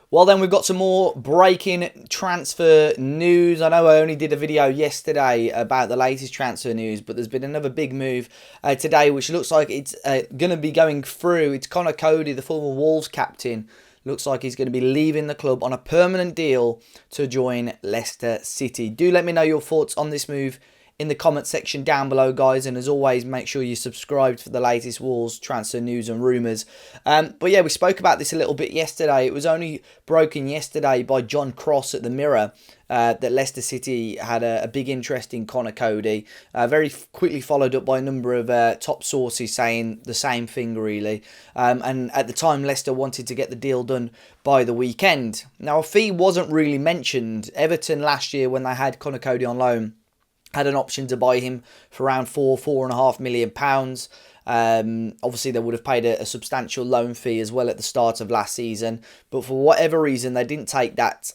Well, then we've got some more breaking transfer news. I know I only did a video yesterday about the latest transfer news, but there's been another big move today, which looks like it's going to be going through. It's Conor Coady, the former Wolves captain. Looks like he's going to be leaving the club on a permanent deal to join Leicester City. Do let me know your thoughts on this move in the comment section down below, guys, and as always, make sure you subscribe for the latest Wolves transfer news and rumours. But yeah, we spoke about this a little bit yesterday. It was only broken yesterday by John Cross at the Mirror that Leicester City had a big interest in Conor Coady. Very quickly followed up by a number of top sources saying the same thing, really. And at the time, Leicester wanted to get the deal done by the weekend. Now, a fee wasn't really mentioned. Everton last year, when they had Conor Coady on loan, had an option to buy him for around £4.5 million. Obviously, they would have paid a substantial loan fee as well at the start of last season, but for whatever reason, they didn't take that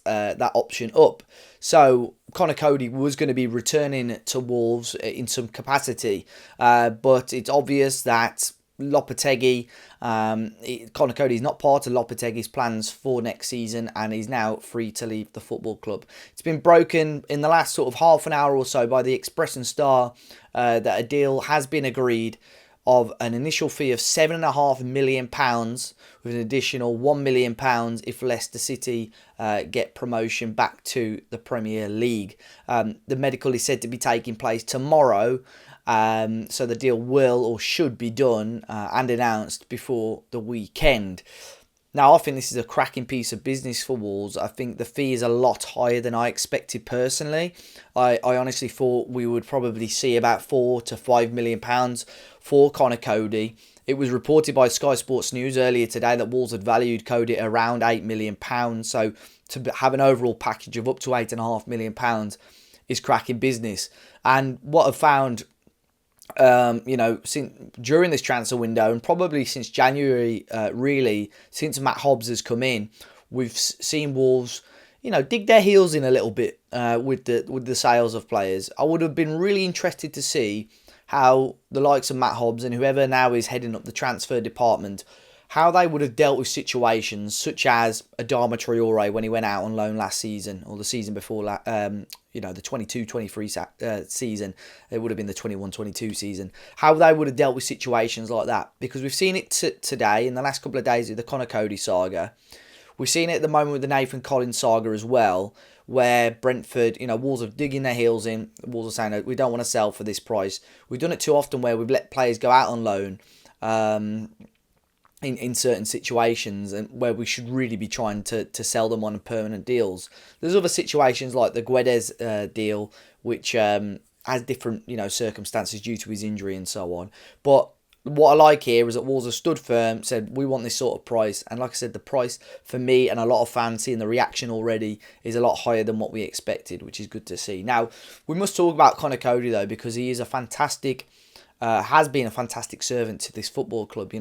option up. So Conor Coady was going to be returning to Wolves in some capacity, but it's obvious that Lopetegui, Conor Coady is not part of Lopetegui's plans for next season, and he's now free to leave the football club. It's been broken in the last sort of half an hour or so by the Express and Star that a deal has been agreed of an initial fee of £7.5 million with an additional £1 million if Leicester City get promotion back to the Premier League. The medical is said to be taking place tomorrow. So the deal will or should be done and announced before the weekend. Now, I think this is a cracking piece of business for Wolves. I think the fee is a lot higher than I expected personally. I honestly thought we would probably see about £4 to £5 million for Conor Coady. It was reported by Sky Sports News earlier today that Wolves had valued Coady at around £8 million. So to have an overall package of up to £8.5 million is cracking business. And what I've found since during this transfer window, and probably since January, really, since Matt Hobbs has come in, we've seen Wolves, dig their heels in a little bit with the sales of players. I would have been really interested to see how the likes of Matt Hobbs and whoever now is heading up the transfer department, how they would have dealt with situations such as Adama Traore when he went out on loan last season, or the season before, the 22-23 season. It would have been the 21-22 season. How they would have dealt with situations like that. Because we've seen it today, in the last couple of days of the Conor Coady saga. We've seen it at the moment with the Nathan Collins saga as well, where Brentford, Wolves are digging their heels in. Wolves are saying, we don't want to sell for this price. We've done it too often where we've let players go out on loan in certain situations, and where we should really be trying to sell them on permanent deals. There's other situations like the Guedes deal, which has different circumstances due to his injury and so on. But what I like here is that Wolves have stood firm, said we want this sort of price, and like I said, the price for me and a lot of fans seeing the reaction already is a lot higher than what we expected, which is good to see. Now, we must talk about Conor Coady though, because he is has been a fantastic servant to this football club.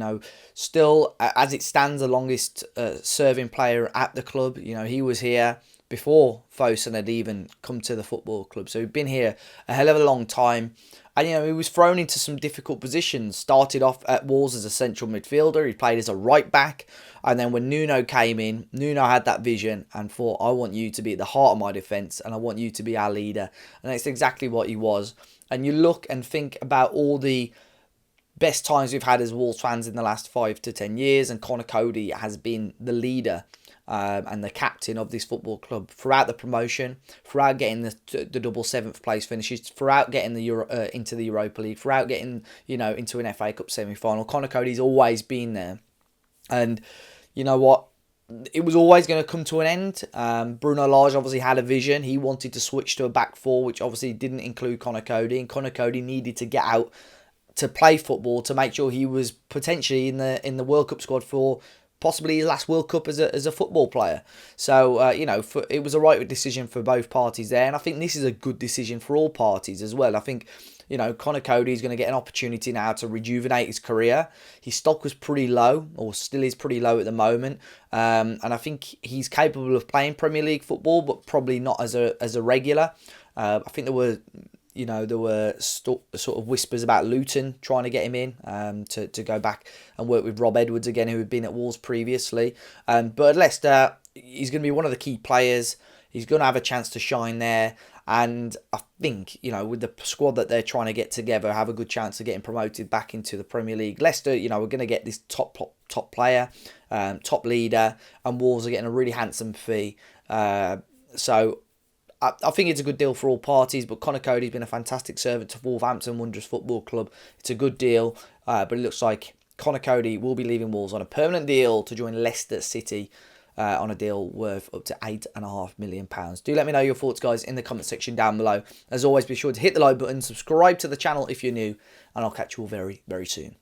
Still, as it stands, the longest serving player at the club. He was here before Fosun had even come to the football club. So he'd been here a hell of a long time. And, he was thrown into some difficult positions. Started off at Wolves as a central midfielder. He played as a right back. And then when Nuno came in, Nuno had that vision and thought, I want you to be at the heart of my defence and I want you to be our leader. And that's exactly what he was. And you look and think about all the best times we've had as Wolves fans in the last 5 to 10 years. And Conor Coady has been the leader and the captain of this football club throughout the promotion, throughout getting the double 7th place finishes, throughout getting into the Europa League, throughout getting into an FA Cup semi-final. Conor Coady's always been there, and you know what? It was always going to come to an end. Bruno Lage obviously had a vision. He wanted to switch to a back four, which obviously didn't include Conor Coady, and Conor Coady needed to get out to play football to make sure he was potentially in the World Cup squad for possibly his last World Cup as a football player. So, it was a right decision for both parties there. And I think this is a good decision for all parties as well. I think, Conor Coady is going to get an opportunity now to rejuvenate his career. His stock was pretty low, or still is pretty low at the moment. And I think he's capable of playing Premier League football, but probably not as a regular. I think there were sort of whispers about Luton trying to get him in to go back and work with Rob Edwards again, who had been at Wolves previously. But at Leicester, he's going to be one of the key players. He's going to have a chance to shine there. And I think, with the squad that they're trying to get together, have a good chance of getting promoted back into the Premier League. Leicester, we're going to get this top player, top leader, and Wolves are getting a really handsome fee. So I think it's a good deal for all parties, but Conor Coady's been a fantastic servant to Wolverhampton Wanderers Football Club. It's a good deal, but it looks like Conor Coady will be leaving Wolves on a permanent deal to join Leicester City on a deal worth up to £8.5 million. Do let me know your thoughts, guys, in the comment section down below. As always, be sure to hit the like button, subscribe to the channel if you're new, and I'll catch you all very, very soon.